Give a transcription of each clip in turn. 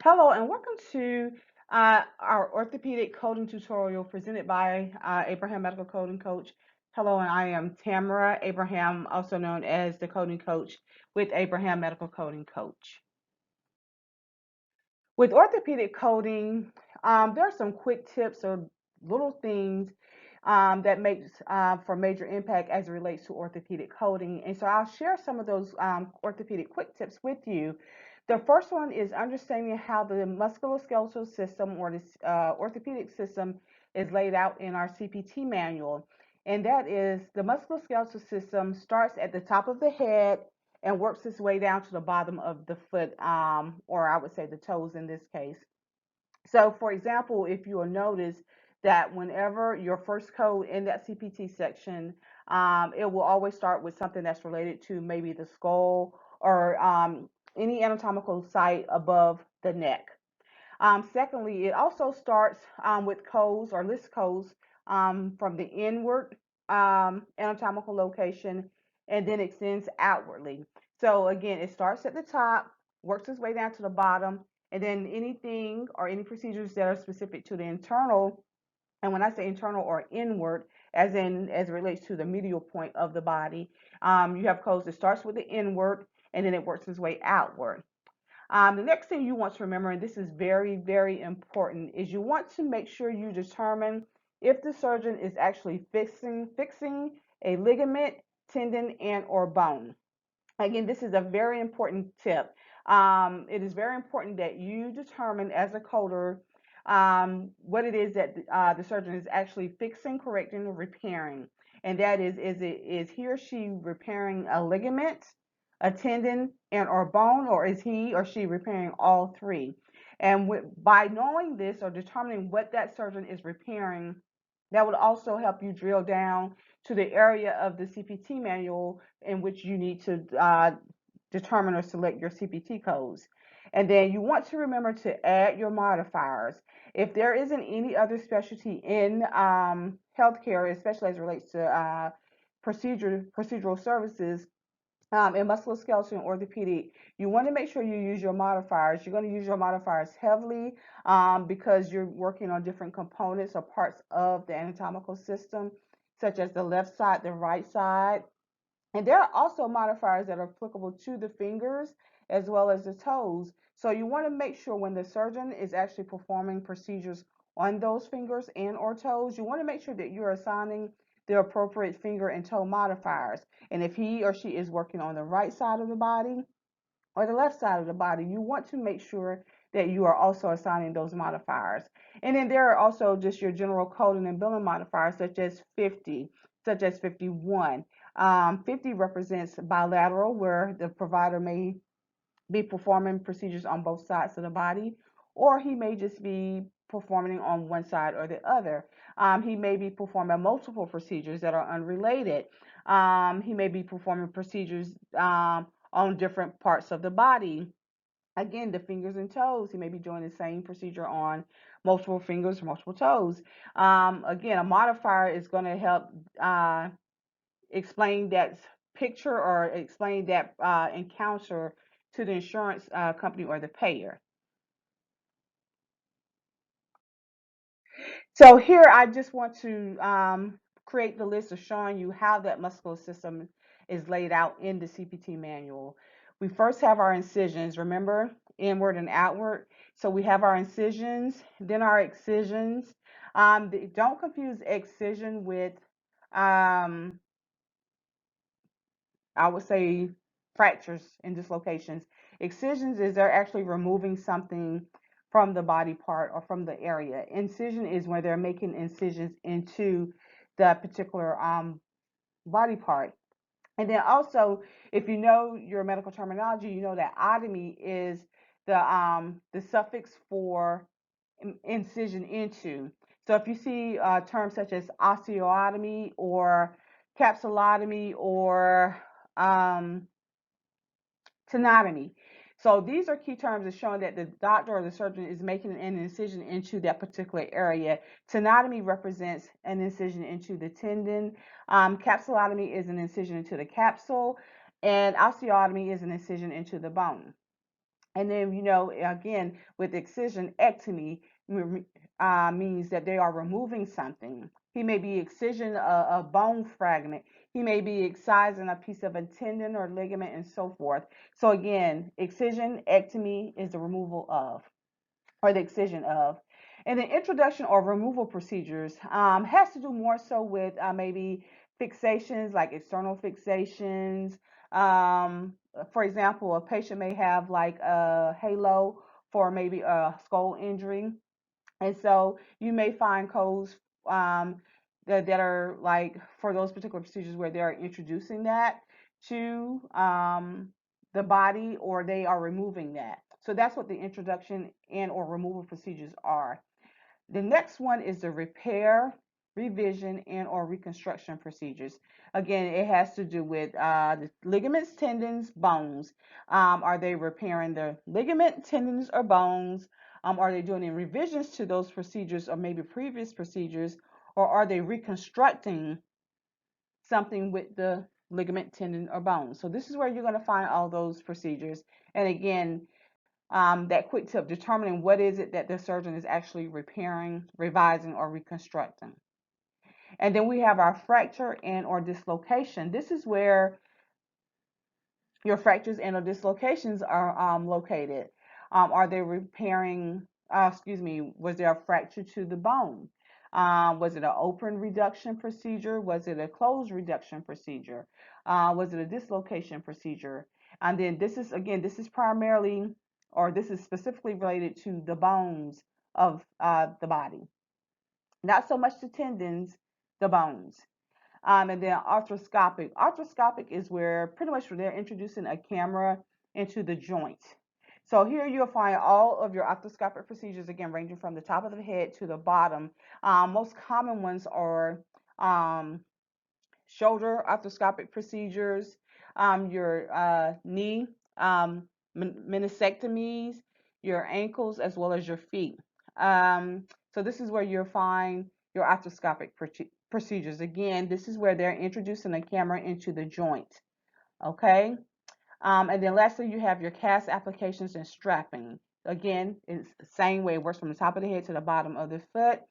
Hello and welcome to our orthopedic coding tutorial presented by Abraham Medical Coding Coach. Hello, and I am Tamara Abraham, also known as the Coding Coach with Abraham Medical Coding Coach. With orthopedic coding, there are some quick tips or little things that makes for major impact as it relates to orthopedic coding. And so I'll share some of those orthopedic quick tips with you. The first one is understanding how the musculoskeletal system or the orthopedic system is laid out in our CPT manual. And that is the musculoskeletal system starts at the top of the head and works its way down to the bottom of the foot, or I would say the toes in this case. So, for example, if you will notice that whenever your first code in that CPT section, it will always start with something that's related to maybe the skull or any anatomical site above the neck. Secondly, it also starts with codes or list codes from the inward anatomical location and then extends outwardly. So again, it starts at the top, works its way down to the bottom, and then anything or any procedures that are specific to the internal, and when I say internal or inward, as it relates to the medial point of the body, you have codes that starts with the inward and then it works its way outward. The next thing you want to remember, and this is very, very important, is you want to make sure you determine if the surgeon is actually fixing a ligament, tendon, and or bone. Again, this is a very important tip. It is very important that you determine as a coder what it is that the surgeon is actually fixing, correcting, or repairing. And that is he or she repairing a ligament, a tendon, and or bone, or is he or she repairing all three? And by knowing this or determining what that surgeon is repairing, that would also help you drill down to the area of the CPT manual in which you need to determine or select your CPT codes. And then you want to remember to add your modifiers. If there isn't any other specialty in healthcare, especially as it relates to procedural services, in musculoskeletal and orthopedic, you want to make sure you use your modifiers. You're going to use your modifiers heavily because you're working on different components or parts of the anatomical system, such as the left side, the right side. And there are also modifiers that are applicable to the fingers as well as the toes. So you want to make sure when the surgeon is actually performing procedures on those fingers and or toes, you want to make sure that you're assigning the appropriate finger and toe modifiers. And if he or she is working on the right side of the body or the left side of the body, you want to make sure that you are also assigning those modifiers. And then there are also just your general coding and billing modifiers, such as 50, such as 51. 50 represents bilateral, where the provider may be performing procedures on both sides of the body, or he may just be performing on one side or the other. He may be performing multiple procedures that are unrelated. He may be performing procedures on different parts of the body. Again, the fingers and toes. He may be doing the same procedure on multiple fingers, multiple toes. Again, a modifier is going to help explain that picture or explain that encounter to the insurance company or the payer. So here I just want to create the list of showing you how that muscular system is laid out in the CPT manual. We first have our incisions, remember, inward and outward. So we have our incisions, then our excisions. Don't confuse excision with I would say fractures and dislocations. Excisions is they're actually removing something from the body part or from the area. Incision is where they're making incisions into the particular body part. And then also, if you know your medical terminology, you know that otomy is the suffix for incision into. So if you see terms such as osteotomy or capsulotomy or um, tenotomy. So these are key terms that showing that the doctor or the surgeon is making an incision into that particular area. Tenotomy represents an incision into the tendon. Capsulotomy is an incision into the capsule, and osteotomy is an incision into the bone. And then, again, with excisionectomy, means that they are removing something. He may be excision a bone fragment. He may be excising a piece of a tendon or ligament and so forth. So again, excisionectomy is the removal of, or the excision of. And the introduction or removal procedures has to do more so with maybe fixations, like external fixations. For example, a patient may have like a halo for maybe a skull injury. And so you may find codes that are like for those particular procedures where they're introducing that to the body, or they are removing that. So that's what the introduction and or removal procedures are. The next one is the repair, revision, and or reconstruction procedures. Again, it has to do with the ligaments, tendons, bones. Are they repairing the ligament, tendons, or bones? Are they doing any revisions to those procedures or maybe previous procedures? Or are they reconstructing something with the ligament, tendon, or bone? So this is where you're going to find all those procedures. And again, that quick tip, determining what is it that the surgeon is actually repairing, revising, or reconstructing. And then we have our fracture and or dislocation. This is where your fractures and or dislocations are located. Are they repairing, was there a fracture to the bone? Was it an open reduction procedure? Was it a closed reduction procedure? Was it a dislocation procedure? And then this is primarily, or this is specifically related to the bones of the body. Not so much the tendons, the bones. And then arthroscopic. Arthroscopic is where pretty much they're introducing a camera into the joint. So here you'll find all of your arthroscopic procedures, again, ranging from the top of the head to the bottom. Most common ones are um, shoulder arthroscopic procedures, your knee meniscectomies, your ankles, as well as your feet. So this is where you'll find your arthroscopic procedures. Again, this is where they're introducing a camera into the joint. Okay. And then lastly, you have your cast applications and strapping. Again, it's the same way. It works from the top of the head to the bottom of the foot.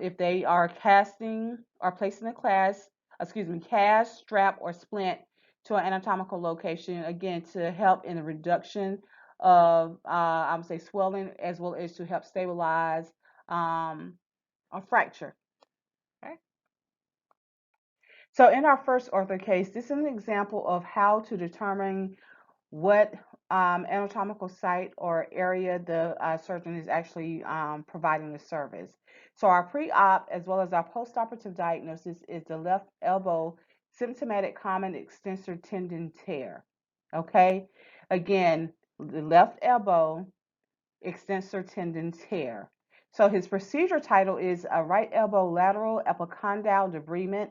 If they are casting or placing a cast, strap, or splint to an anatomical location, again, to help in the reduction of, I would say, swelling, as well as to help stabilize a fracture. Okay. So in our first ortho case, this is an example of how to determine what anatomical site or area the surgeon is actually providing the service. So our pre-op as well as our post-operative diagnosis is the left elbow symptomatic common extensor tendon tear. Okay, again, the left elbow extensor tendon tear. So his procedure title is a right elbow lateral epicondyle debridement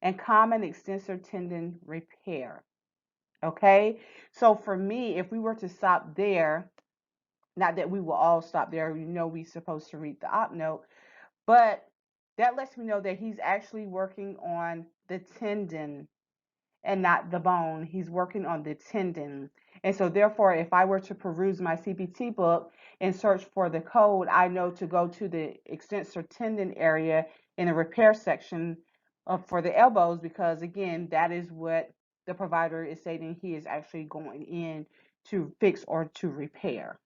and common extensor tendon repair. Okay, so for me, if we were to stop there, not that we will all stop there, we're supposed to read the op note, but that lets me know that he's actually working on the tendon and not the bone. He's working on the tendon. And so therefore, if I were to peruse my CPT book and search for the code, I know to go to the extensor tendon area in the repair section for the elbows, because again, that is what the provider is stating he is actually going in to fix or to repair.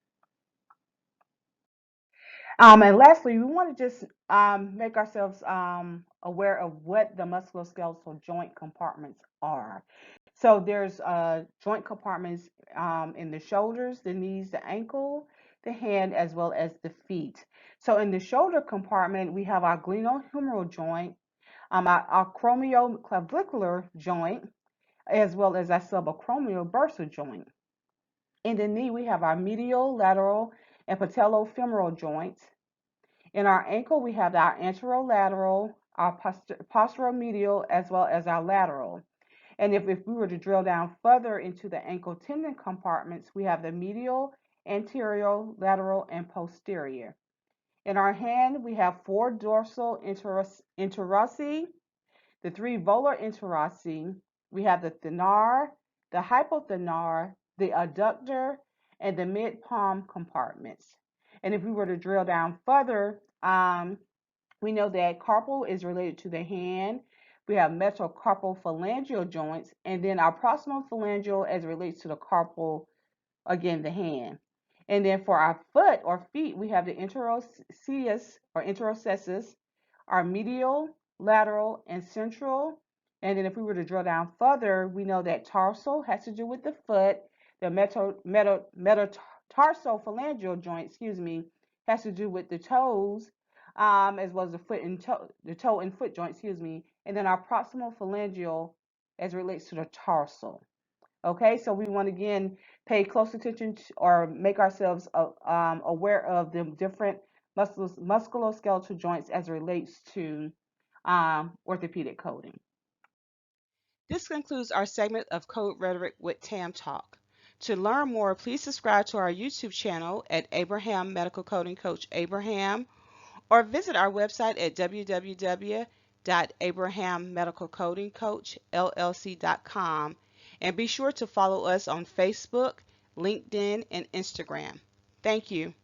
And lastly, we want to just make ourselves aware of what the musculoskeletal joint compartments are. So there's joint compartments in the shoulders, the knees, the ankle, the hand, as well as the feet. So in the shoulder compartment, we have our glenohumeral joint, our acromioclavicular joint, as well as our subacromial bursal joint. In the knee, we have our medial, lateral, and patellofemoral joints. In our ankle, we have our anterolateral, our posteromedial, as well as our lateral. And if we were to drill down further into the ankle tendon compartments, we have the medial, anterior, lateral, and posterior. In our hand, we have 4 dorsal interossei, the 3 volar interossei. We have the thenar, the hypothenar, the adductor, and the mid-palm compartments. And if we were to drill down further, we know that carpal is related to the hand. We have metacarpal phalangeal joints, and then our proximal phalangeal as it relates to the carpal, again, the hand. And then for our foot or feet, we have the interosseous or interosseous, our medial, lateral, and central. And then if we were to drill down further, we know that tarsal has to do with the foot. The metatarsal phalangeal joint, has to do with the toes, as well as the toe and foot joint, And then our proximal phalangeal as it relates to the tarsal. Okay, so we want to again pay close attention to, or make ourselves aware of the different musculoskeletal joints as it relates to orthopedic coding. This concludes our segment of Code Rhetoric with Tam'Talk. To learn more, please subscribe to our YouTube channel at Abraham Medical Coding Coach Abraham, or visit our website at www.abrahammedicalcodingcoachllc.com, and be sure to follow us on Facebook, LinkedIn, and Instagram. Thank you.